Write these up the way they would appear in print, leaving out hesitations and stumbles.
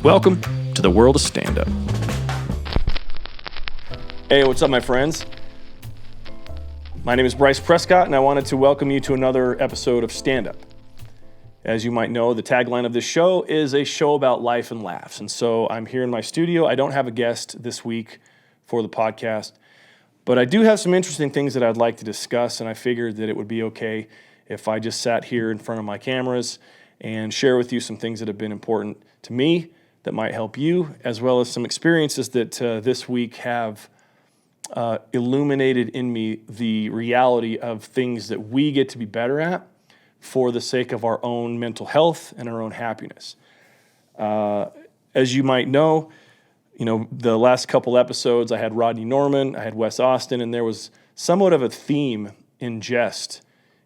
Welcome to the world of stand-up. Hey, what's up, my friends? My name is Bryce Prescott, and I wanted to welcome you to another episode of Stand Up. As you might know, the tagline of this show is a show about life and laughs. And so I'm here in my studio. I don't have a guest this week for the podcast, but I do have some interesting things that I'd like to discuss, and I figured that it would be okay if I just sat here in front of my cameras and share with you some things that have been important to me that might help you, as well as some experiences that this week have illuminated in me the reality of things that we get to be better at for the sake of our own mental health and our own happiness. As you might know, the last couple episodes, I had Rodney Norman, I had Wes Austin, and there was somewhat of a theme in jest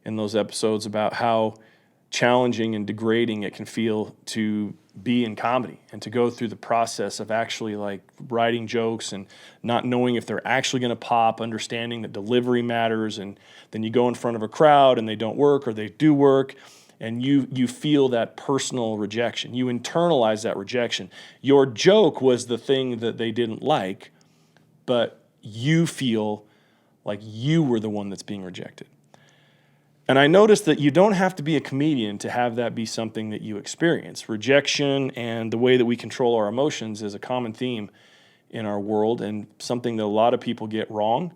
in those episodes about how challenging and degrading it can feel to be in comedy and to go through the process of actually like writing jokes and not knowing if they're actually going to pop, understanding that delivery matters, and then you go in front of a crowd and they don't work or they do work, and you feel that personal rejection. You internalize that rejection. Your joke was the thing that they didn't like, but you feel like you were the one that's being rejected. And I noticed that you don't have to be a comedian to have that be something that you experience. Rejection and the way that we control our emotions is a common theme in our world, and something that a lot of people get wrong,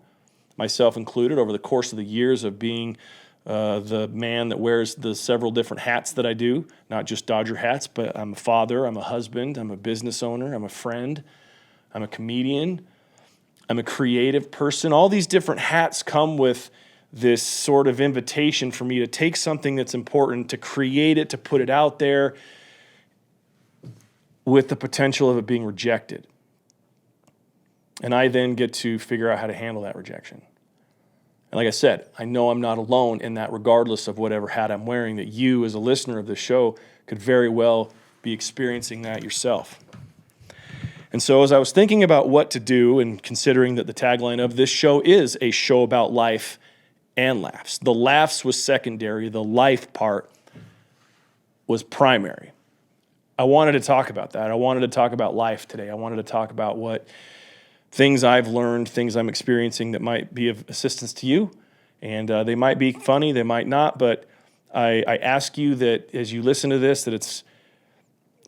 myself included, over the course of the years of being the man that wears the several different hats that I do, not just Dodger hats, but I'm a father, I'm a husband, I'm a business owner, I'm a friend, I'm a comedian, I'm a creative person. All these different hats come with this sort of invitation for me to take something that's important, to create it, to put it out there with the potential of it being rejected. And I then get to figure out how to handle that rejection. And like I said, I know I'm not alone in that, regardless of whatever hat I'm wearing, that you as a listener of this show could very well be experiencing that yourself. And so as I was thinking about what to do, and considering that the tagline of this show is a show about life and laughs. The laughs was secondary. The life part was primary. I wanted to talk about that. I wanted to talk about life today. I wanted to talk about what things I've learned, things I'm experiencing that might be of assistance to you. And they might be funny, they might not, but I ask you that as you listen to this, that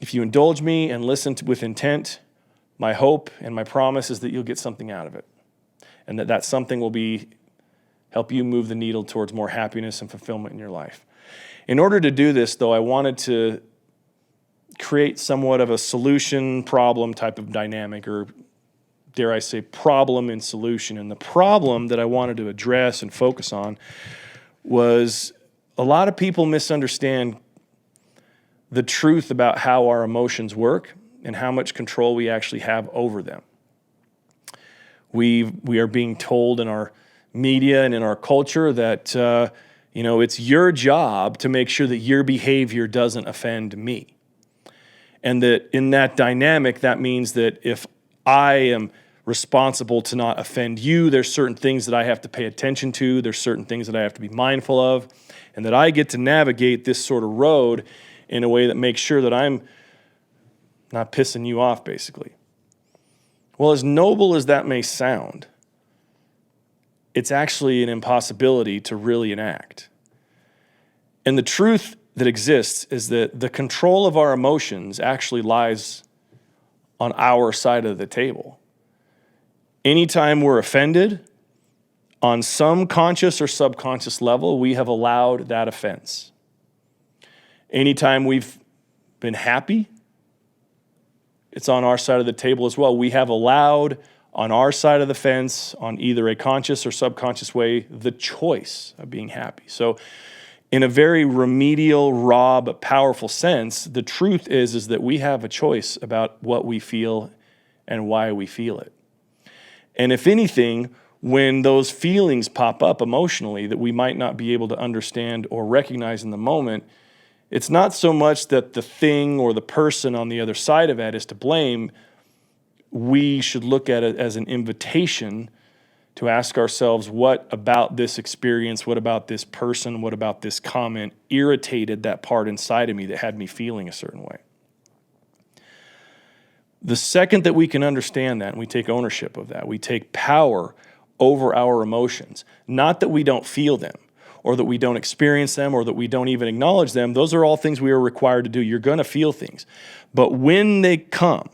if you indulge me and listen with intent, my hope and my promise is that you'll get something out of it. And that something will help you move the needle towards more happiness and fulfillment in your life. In order to do this, though, I wanted to create somewhat of a solution-problem type of dynamic, or dare I say problem and solution. And the problem that I wanted to address and focus on was a lot of people misunderstand the truth about how our emotions work and how much control we actually have over them. We are being told in our media and in our culture that it's your job to make sure that your behavior doesn't offend me. And that in that dynamic, that means that if I am responsible to not offend you, there's certain things that I have to pay attention to, there's certain things that I have to be mindful of, and that I get to navigate this sort of road in a way that makes sure that I'm not pissing you off, basically. Well, as noble as that may sound, it's actually an impossibility to really enact. And the truth that exists is that the control of our emotions actually lies on our side of the table. Anytime we're offended, on some conscious or subconscious level, we have allowed that offense. Anytime we've been happy, it's on our side of the table as well. We have allowed on our side of the fence, on either a conscious or subconscious way, the choice of being happy. So in a very remedial, raw, but powerful sense, the truth is that we have a choice about what we feel and why we feel it. And if anything, when those feelings pop up emotionally that we might not be able to understand or recognize in the moment, it's not so much that the thing or the person on the other side of it is to blame. We should look at it as an invitation to ask ourselves, what about this experience, what about this person, what about this comment irritated that part inside of me that had me feeling a certain way? The second that we can understand that and we take ownership of that, we take power over our emotions. Not that we don't feel them or that we don't experience them or that we don't even acknowledge them. Those are all things we are required to do. You're going to feel things. But when they come,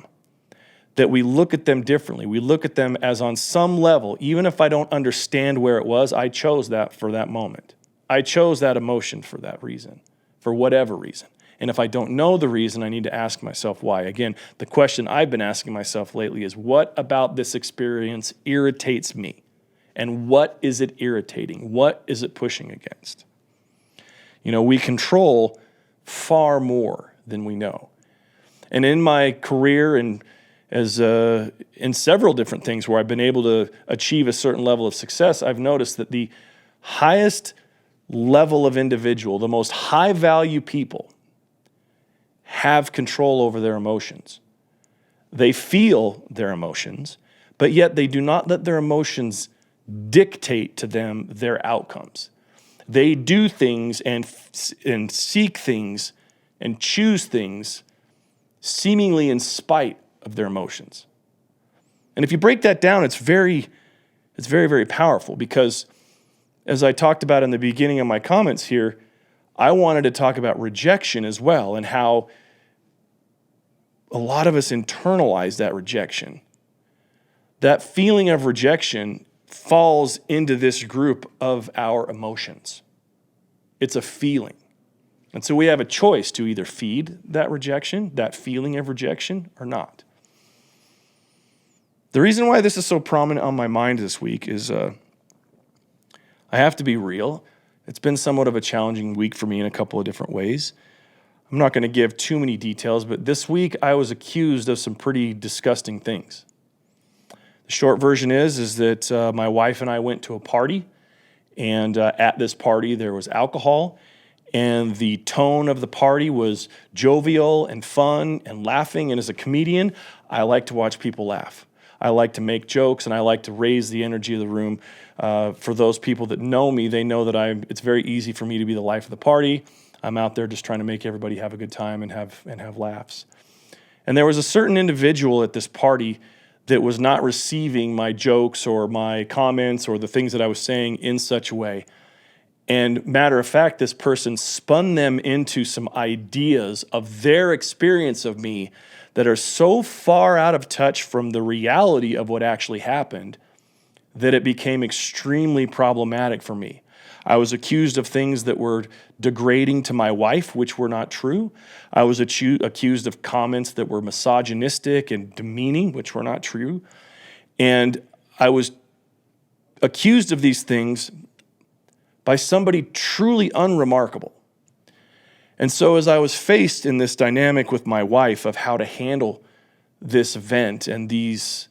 that we look at them differently. We look at them as on some level, even if I don't understand where it was, I chose that for that moment. I chose that emotion for that reason, for whatever reason. And if I don't know the reason, I need to ask myself why. Again, the question I've been asking myself lately is, what about this experience irritates me? And what is it irritating? What is it pushing against? We control far more than we know. And in my career and as in several different things where I've been able to achieve a certain level of success, I've noticed that the highest level of individual, the most high-value people, have control over their emotions. They feel their emotions, but yet they do not let their emotions dictate to them their outcomes. They do things and seek things and choose things seemingly in spite of their emotions. And if you break that down, it's very, very powerful, because as I talked about in the beginning of my comments here, I wanted to talk about rejection as well and how a lot of us internalize that rejection. That feeling of rejection falls into this group of our emotions. It's a feeling. And so we have a choice to either feed that rejection, that feeling of rejection, or not. The reason why this is so prominent on my mind this week is I have to be real. It's been somewhat of a challenging week for me in a couple of different ways. I'm not going to give too many details, but this week I was accused of some pretty disgusting things. The short version is that my wife and I went to a party, and at this party there was alcohol, and the tone of the party was jovial and fun and laughing. And as a comedian, I like to watch people laugh. I like to make jokes, and I like to raise the energy of the room. For those people that know me, they know that it's very easy for me to be the life of the party. I'm out there just trying to make everybody have a good time and have laughs. And there was a certain individual at this party that was not receiving my jokes or my comments or the things that I was saying in such a way. And matter of fact, this person spun them into some ideas of their experience of me that are so far out of touch from the reality of what actually happened that it became extremely problematic for me. I was accused of things that were degrading to my wife, which were not true. I was accused of comments that were misogynistic and demeaning, which were not true. And I was accused of these things by somebody truly unremarkable. And so as I was faced in this dynamic with my wife of how to handle this event and these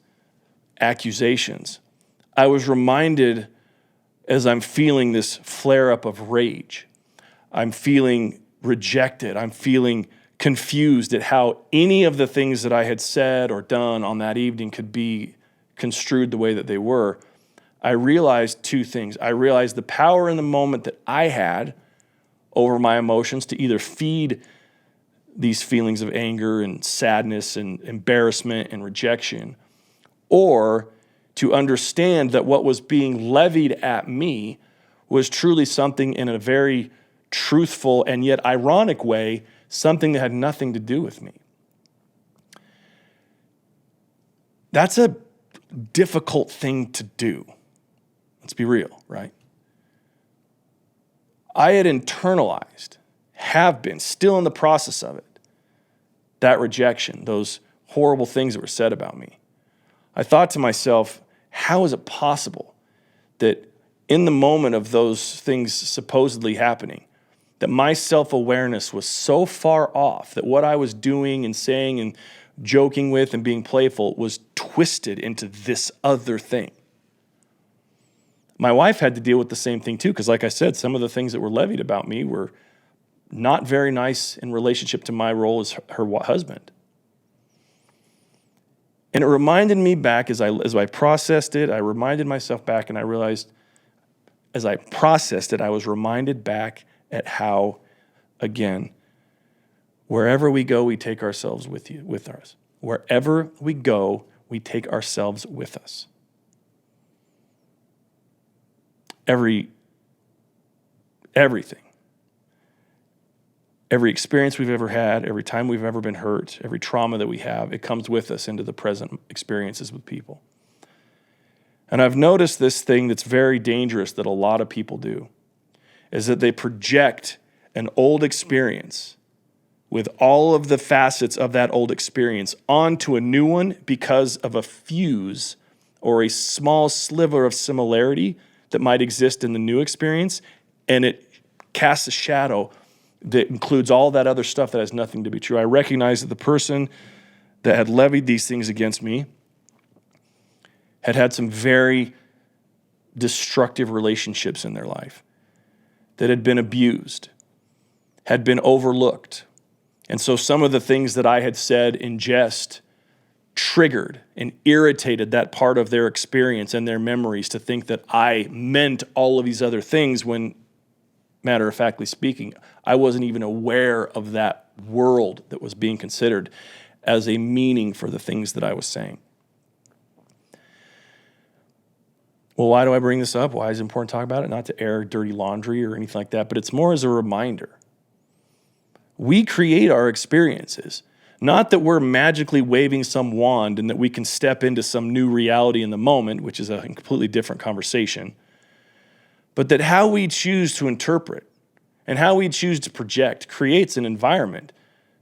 accusations, I was reminded, as I'm feeling this flare-up of rage, I'm feeling rejected, I'm feeling confused at how any of the things that I had said or done on that evening could be construed the way that they were. I realized two things. I realized the power in the moment that I had over my emotions to either feed these feelings of anger and sadness and embarrassment and rejection, or to understand that what was being levied at me was truly something in a very truthful and yet ironic way, something that had nothing to do with me. That's a difficult thing to do. Let's be real, right? I had internalized, have been, still in the process of it, that rejection, those horrible things that were said about me. I thought to myself, how is it possible that in the moment of those things supposedly happening, that my self-awareness was so far off that what I was doing and saying and joking with and being playful was twisted into this other thing? My wife had to deal with the same thing too, because like I said, some of the things that were levied about me were not very nice in relationship to my role as her husband. And it reminded me back as I processed it, I reminded myself back, and I realized as I processed it, I was reminded back at how, again, wherever we go, we take ourselves with us. wherever we go, we take ourselves with us. Everything. Every experience we've ever had, every time we've ever been hurt, every trauma that we have, it comes with us into the present experiences with people. And I've noticed this thing that's very dangerous that a lot of people do, is that they project an old experience with all of the facets of that old experience onto a new one because of a fuse or a small sliver of similarity that might exist in the new experience, and it casts a shadow that includes all that other stuff that has nothing to be true. I recognize that the person that had levied these things against me had some very destructive relationships in their life, that had been abused, had been overlooked. And so some of the things that I had said in jest triggered and irritated that part of their experience and their memories to think that I meant all of these other things when, matter of factly speaking, I wasn't even aware of that world that was being considered as a meaning for the things that I was saying. Well, why do I bring this up? Why is it important to talk about it? Not to air dirty laundry or anything like that, but it's more as a reminder. We create our experiences. Not that we're magically waving some wand and that we can step into some new reality in the moment, which is a completely different conversation, but that how we choose to interpret and how we choose to project creates an environment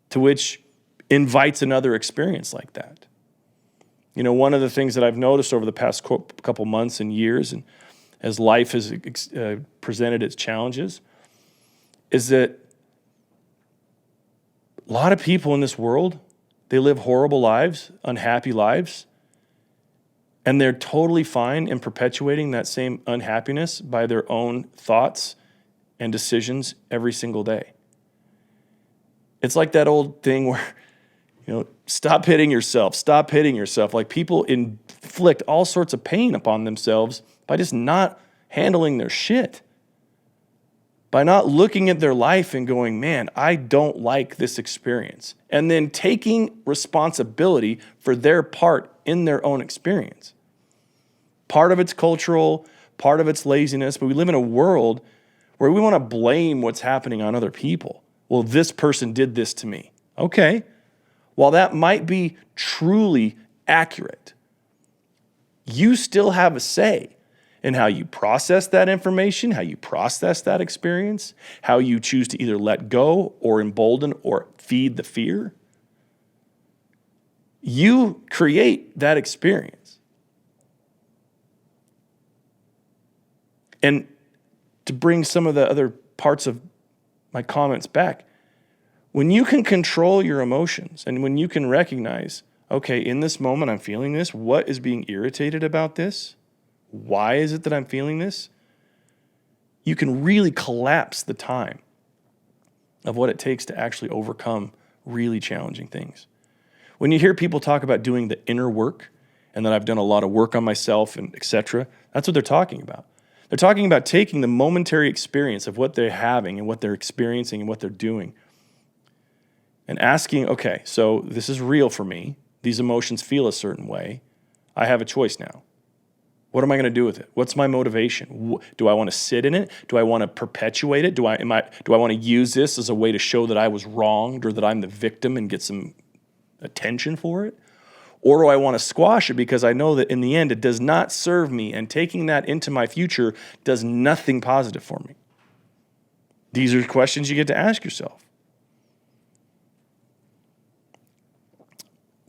to which invites another experience like that. You know, one of the things that I've noticed over the past couple months and years, and as life has presented its challenges, is that a lot of people in this world, they live horrible lives, unhappy lives, and they're totally fine in perpetuating that same unhappiness by their own thoughts and decisions every single day. It's like that old thing where, stop hitting yourself, stop hitting yourself. Like people inflict all sorts of pain upon themselves by just not handling their shit. By not looking at their life and going, man, I don't like this experience. And then taking responsibility for their part in their own experience. Part of it's cultural, part of it's laziness, but we live in a world where we want to blame what's happening on other people. Well, this person did this to me. Okay. While that might be truly accurate, you still have a say in how you process that information, how you process that experience, how you choose to either let go or embolden or feed the fear. You create that experience. And to bring some of the other parts of my comments back, when you can control your emotions and when you can recognize, okay, in this moment I'm feeling this, what is being irritated about this? Why is it that I'm feeling this? You can really collapse the time of what it takes to actually overcome really challenging things. When you hear people talk about doing the inner work and that I've done a lot of work on myself and etc., that's what they're talking about. They're talking about taking the momentary experience of what they're having and what they're experiencing and what they're doing and asking, okay, so this is real for me. These emotions feel a certain way. I have a choice now. What am I going to do with it? What's my motivation? Do I want to sit in it? Do I want to perpetuate it? Do I want to use this as a way to show that I was wronged or that I'm the victim and get some attention for it? Or do I want to squash it because I know that in the end it does not serve me, and taking that into my future does nothing positive for me? These are questions you get to ask yourself.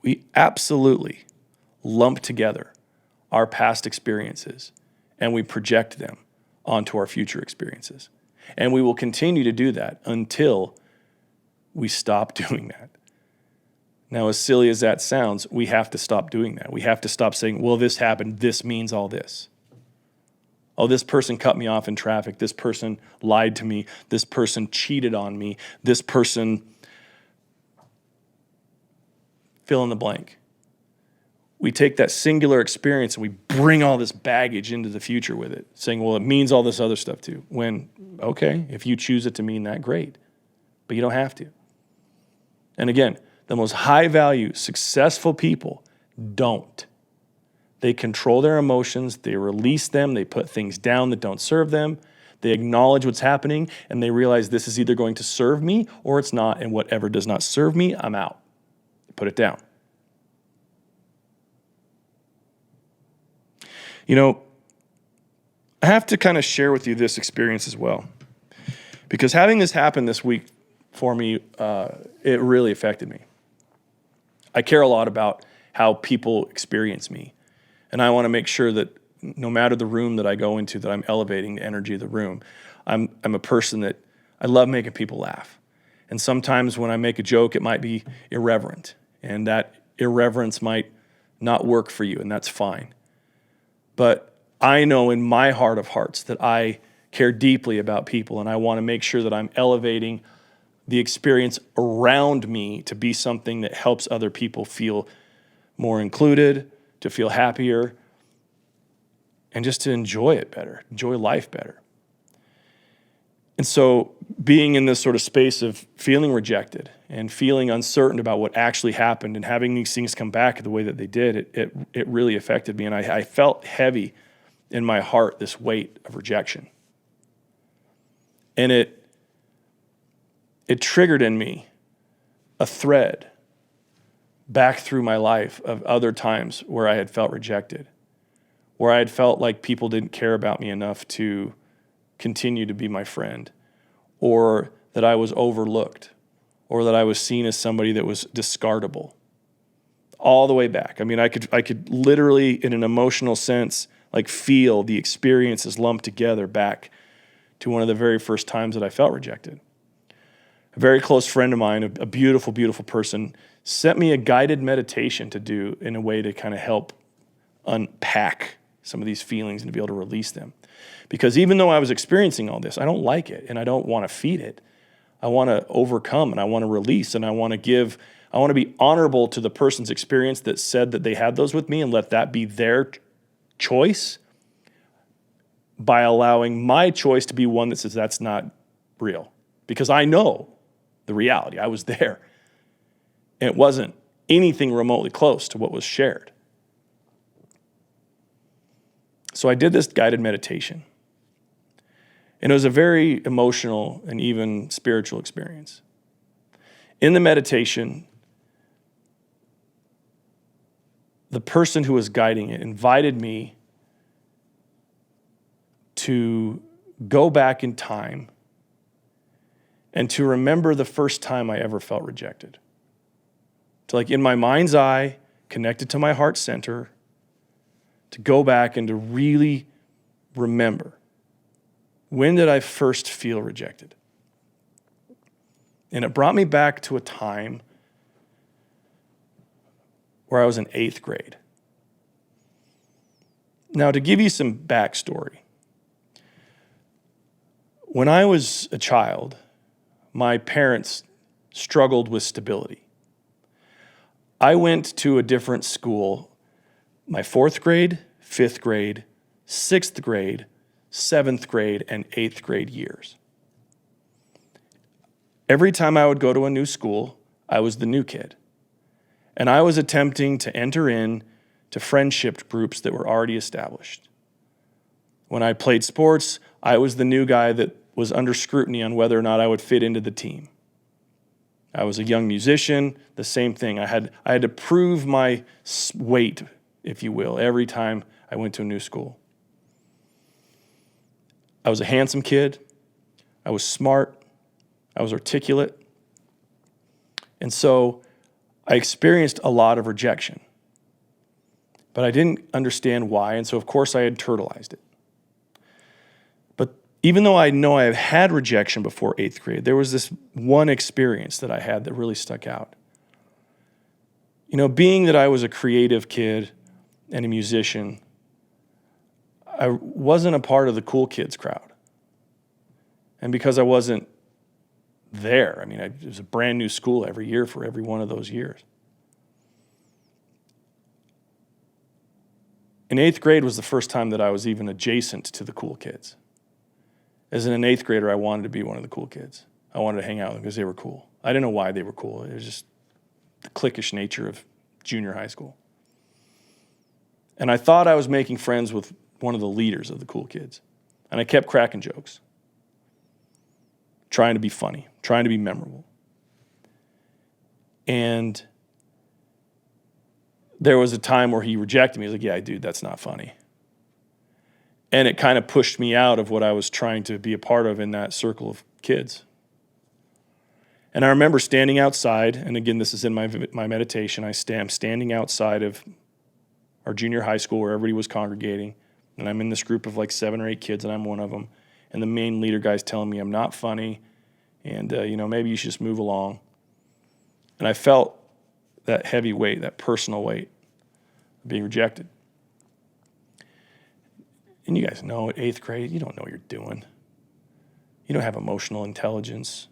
We absolutely lump together our past experiences and we project them onto our future experiences. And we will continue to do that until we stop doing that. Now, as silly as that sounds, we have to stop doing that. We have to stop saying, well, this happened, this means all this. Oh, this person cut me off in traffic. This person lied to me. This person cheated on me. This person, fill in the blank. We take that singular experience and we bring all this baggage into the future with it, saying, well, it means all this other stuff too. When, okay, if you choose it to mean that, great. But you don't have to. And again, The most high value, successful people don't. They control their emotions, they release them, they put things down that don't serve them, they acknowledge what's happening, and they realize this is either going to serve me or it's not, and whatever does not serve me, I'm out. Put it down. You know, I have to kind of share with you this experience as well, because having this happen this week for me, it really affected me. I care a lot about how people experience me, and I want to make sure that no matter the room that I go into, that I'm elevating the energy of the room. I'm a person that I love making people laugh, and sometimes when I make a joke, it might be irreverent, and that irreverence might not work for you, and that's fine. But I know in my heart of hearts that I care deeply about people, and I want to make sure that I'm elevating the experience around me to be something that helps other people feel more included, to feel happier, and just to enjoy it better, enjoy life better. And so being in this sort of space of feeling rejected and feeling uncertain about what actually happened and having these things come back the way that they did, it really affected me. And I felt heavy in my heart, this weight of rejection. And it triggered in me a thread back through my life of other times where I had felt rejected, where I had felt like people didn't care about me enough to continue to be my friend, or that I was overlooked, or that I was seen as somebody that was discardable. All the way back. I mean, I could literally, in an emotional sense, like feel the experiences lumped together back to one of the very first times that I felt rejected. A very close friend of mine, a beautiful, beautiful person, sent me a guided meditation to do in a way to kind of help unpack some of these feelings and to be able to release them. Because even though I was experiencing all this, I don't like it and I don't want to feed it. I want to overcome and I want to release and I want to be honorable to the person's experience that said that they had those with me and let that be their choice by allowing my choice to be one that says that's not real. Because I know the reality. I was there. And it wasn't anything remotely close to what was shared. So I did this guided meditation. And it was a very emotional and even spiritual experience. In the meditation, the person who was guiding it invited me to go back in time and to remember the first time I ever felt rejected. To, like, in my mind's eye, connected to my heart center, to go back and to really remember, when did I first feel rejected? And it brought me back to a time where I was in 8th grade. Now, to give you some backstory, when I was a child, my parents struggled with stability. I went to a different school my 4th grade, 5th grade, 6th grade, 7th grade, and 8th grade years. Every time I would go to a new school, I was the new kid. And I was attempting to enter in to friendship groups that were already established. When I played sports, I was the new guy that was under scrutiny on whether or not I would fit into the team. I was a young musician, the same thing. I had to prove my weight, if you will, every time I went to a new school. I was a handsome kid. I was smart. I was articulate. And so I experienced a lot of rejection. But I didn't understand why, and so of course I had internalized it. But even though I know I have had rejection before 8th grade, there was this one experience that I had that really stuck out. You know, being that I was a creative kid and a musician, I wasn't a part of the cool kids crowd. And because I wasn't there, I mean, it was a brand new school every year for every one of those years. In 8th grade was the first time that I was even adjacent to the cool kids. As an 8th grader, I wanted to be one of the cool kids. I wanted to hang out with them because they were cool. I didn't know why they were cool. It was just the cliquish nature of junior high school. And I thought I was making friends with one of the leaders of the cool kids. And I kept cracking jokes, trying to be funny, trying to be memorable. And there was a time where he rejected me. He was like, yeah, dude, that's not funny. And it kind of pushed me out of what I was trying to be a part of in that circle of kids. And I remember standing outside, and again, this is in my meditation. I'm standing outside of our junior high school where everybody was congregating, and I'm in this group of like 7 or 8 kids, and I'm one of them. And the main leader guy's telling me I'm not funny, and maybe you should just move along. And I felt that heavy weight, that personal weight of being rejected. And you guys know, at 8th grade, you don't know what you're doing. You don't have emotional intelligence.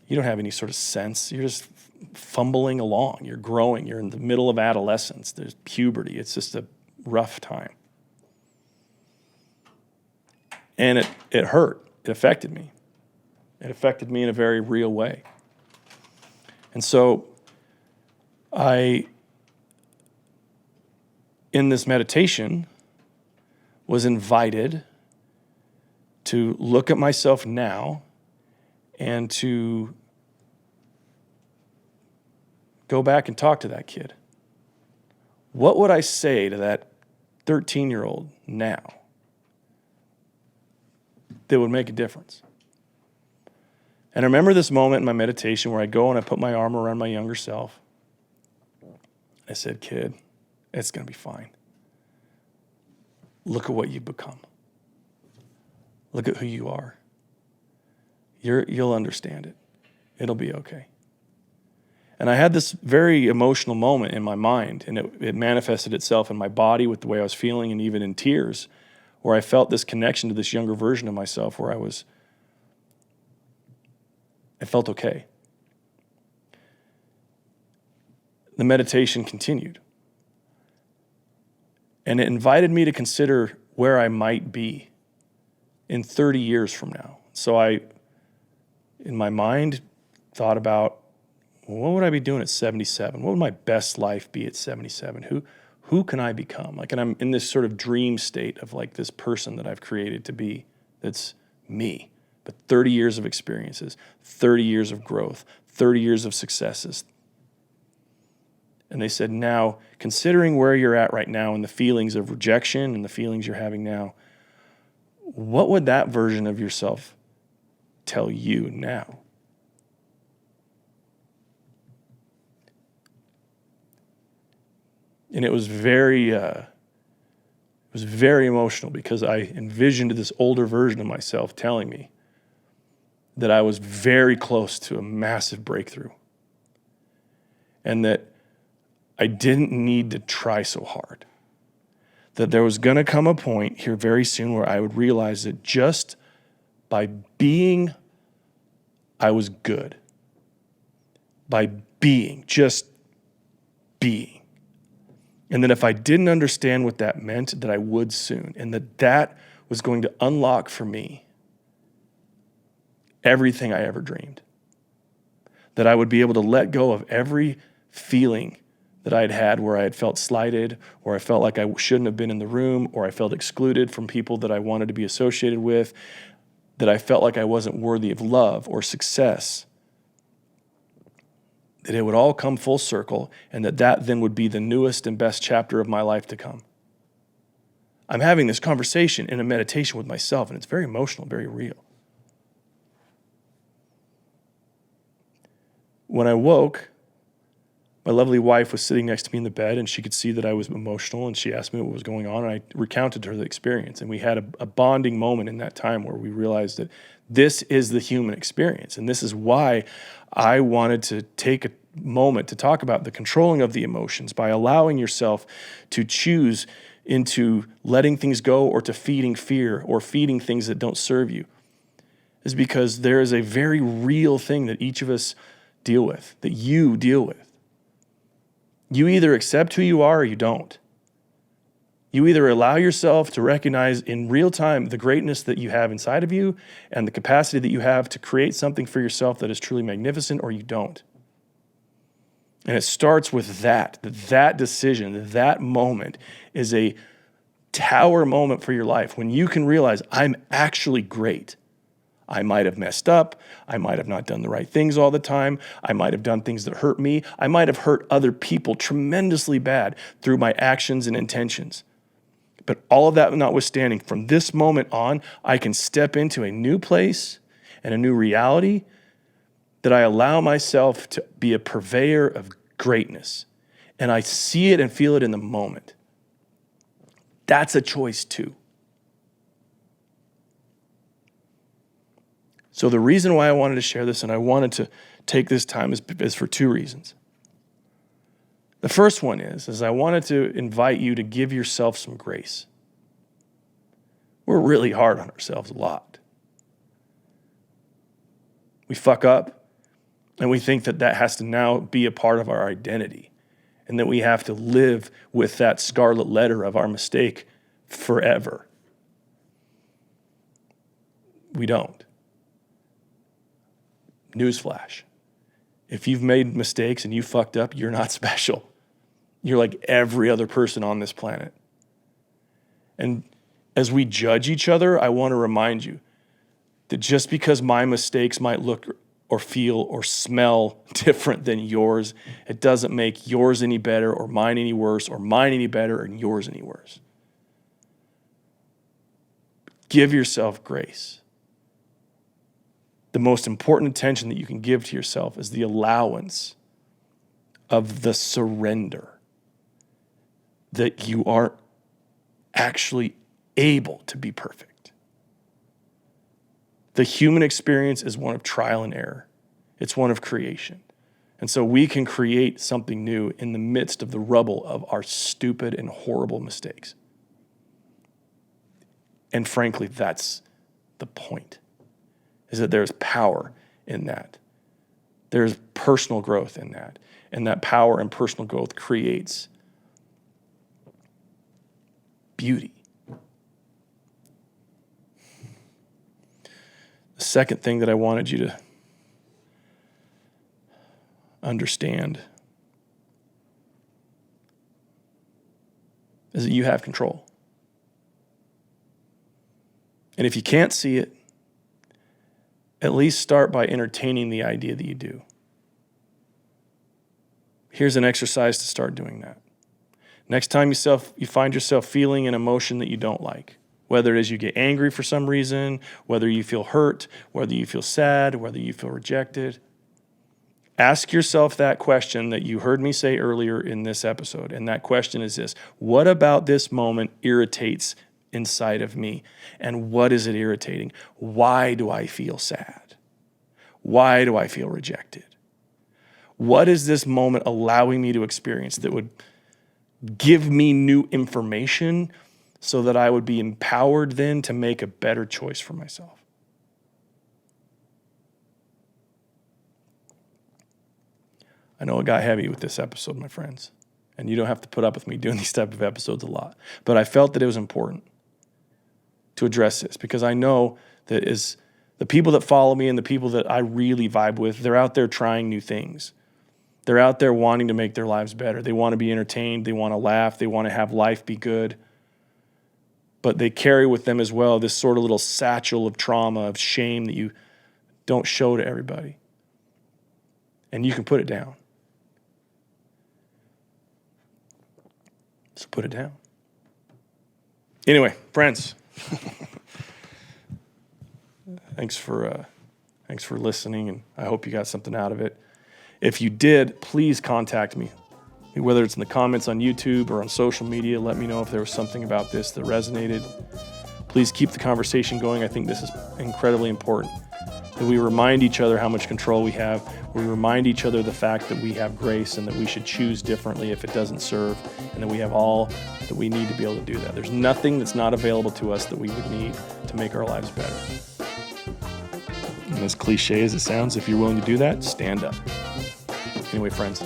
You don't have any sort of sense. You're just fumbling along. You're growing. You're in the middle of adolescence. There's puberty. It's just a rough time. And it hurt. It affected me. It affected me in a very real way. And so in this meditation, was invited to look at myself now and to go back and talk to that kid. What would I say to that 13-year-old now that would make a difference? And I remember this moment in my meditation where I go and I put my arm around my younger self. I said, kid, it's going to be fine. Look at what you've become. Look at who you are. You'll understand it. It'll be okay. And I had this very emotional moment in my mind, and it manifested itself in my body with the way I was feeling, and even in tears, where I felt this connection to this younger version of myself where I felt okay. The meditation continued. And it invited me to consider where I might be in 30 years from now. So I, in my mind, thought about, what would I be doing at 77? What would my best life be at 77? Who can I become? And I'm in this sort of dream state of like this person that I've created to be, that's me. But 30 years of experiences, 30 years of growth, 30 years of successes. And they said, now, considering where you're at right now and the feelings of rejection and the feelings you're having now, what would that version of yourself tell you now? And it was very emotional because I envisioned this older version of myself telling me that I was very close to a massive breakthrough and that I didn't need to try so hard. That there was going to come a point here very soon where I would realize that just by being, I was good. By being, just being. And that if I didn't understand what that meant, that I would soon. And that was going to unlock for me everything I ever dreamed. That I would be able to let go of every feeling that I had had where I had felt slighted, or I felt like I shouldn't have been in the room, or I felt excluded from people that I wanted to be associated with, that I felt like I wasn't worthy of love or success. That it would all come full circle, and that then would be the newest and best chapter of my life to come. I'm having this conversation in a meditation with myself, and it's very emotional, very real. When I woke, my lovely wife was sitting next to me in the bed, and she could see that I was emotional, and she asked me what was going on, and I recounted to her the experience. And we had a bonding moment in that time where we realized that this is the human experience, and this is why I wanted to take a moment to talk about the controlling of the emotions by allowing yourself to choose into letting things go or to feeding fear or feeding things that don't serve you, is because there is a very real thing that each of us deal with, that you deal with. You either accept who you are or you don't. You either allow yourself to recognize in real time the greatness that you have inside of you and the capacity that you have to create something for yourself that is truly magnificent, or you don't. And it starts with that decision, that moment is a tower moment for your life when you can realize I'm actually great. I might have messed up. I might have not done the right things all the time. I might have done things that hurt me. I might have hurt other people tremendously bad through my actions and intentions. But all of that notwithstanding, from this moment on, I can step into a new place and a new reality that I allow myself to be a purveyor of greatness. And I see it and feel it in the moment. That's a choice too. So the reason why I wanted to share this and I wanted to take this time is for two reasons. The first one is I wanted to invite you to give yourself some grace. We're really hard on ourselves a lot. We fuck up and we think that has to now be a part of our identity and that we have to live with that scarlet letter of our mistake forever. We don't. Newsflash. If you've made mistakes and you fucked up, you're not special. You're like every other person on this planet. And as we judge each other, I want to remind you that just because my mistakes might look or feel or smell different than yours, it doesn't make yours any better or mine any worse or mine any better and yours any worse. Give yourself grace. The most important attention that you can give to yourself is the allowance of the surrender that you are actually able to be perfect. The human experience is one of trial and error. It's one of creation. And so we can create something new in the midst of the rubble of our stupid and horrible mistakes. And frankly, that's the point. Is that there's power in that. There's personal growth in that. And that power and personal growth creates beauty. The second thing that I wanted you to understand is that you have control. And if you can't see it, at least start by entertaining the idea that you do. Here's an exercise to start doing that. Next time you find yourself feeling an emotion that you don't like, whether it is you get angry for some reason, whether you feel hurt, whether you feel sad, whether you feel rejected, ask yourself that question that you heard me say earlier in this episode. And that question is this: what about this moment irritates inside of me? And what is it irritating? Why do I feel sad? Why do I feel rejected? What is this moment allowing me to experience that would give me new information so that I would be empowered then to make a better choice for myself? I know it got heavy with this episode, my friends, and you don't have to put up with me doing these type of episodes a lot, but I felt that it was important to address this because I know that as the people that follow me and the people that I really vibe with, they're out there trying new things. They're out there wanting to make their lives better. They want to be entertained. They want to laugh. They want to have life be good. But they carry with them as well this sort of little satchel of trauma, of shame that you don't show to everybody. And you can put it down. So put it down. Anyway, friends, thanks for listening, and I hope you got something out of it. If you did, please contact me, whether it's in the comments on YouTube or on social media. Let me know if there was something about this that resonated. Please keep the conversation going. I think this is incredibly important, that we remind each other how much control we have. We remind each other the fact that we have grace and that we should choose differently if it doesn't serve, and that we have all that we need to be able to do that. There's nothing that's not available to us that we would need to make our lives better. And as cliche as it sounds, if you're willing to do that, stand up. Anyway, friends,